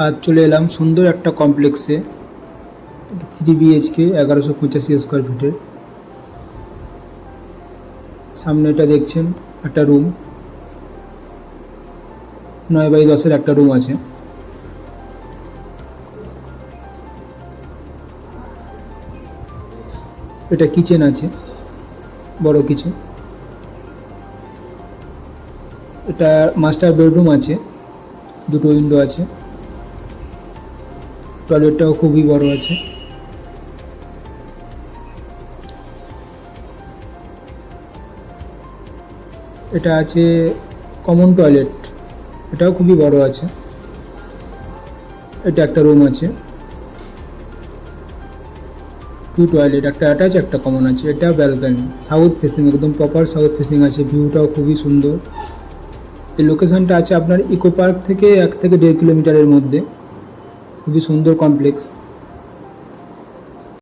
আজ চলে এলাম সুন্দর একটা কমপ্লেক্সে, 3 BHK 1185 স্কোয়ার ফিটের। সামনে এটা দেখছেন একটা রুম, 9x10 একটা রুম আছে। এটা কিচেন আছে, বড় কিচেন। এটা মাস্টার বেডরুম আছে, দুটো উইন্ডো আছে। টয়লেটটাও খুবই বড় আছে। এটা আছে কমন টয়লেট, এটাও খুবই বড় আছে। এটা একটা রুম আছে, 2 টয়লেট, একটা অ্যাটাচ একটা কমন আছে। এটা ব্যালকনি, সাউথ ফেসিং, একদম প্রপার সাউথ ফেসিং আছে। ভিউটাও খুবই সুন্দর। এই লোকেশনটা আছে আপনার ইকো পার্ক থেকে 1 থেকে 1.5 কিলোমিটারের মধ্যে। খুবই সুন্দর কমপ্লেক্স।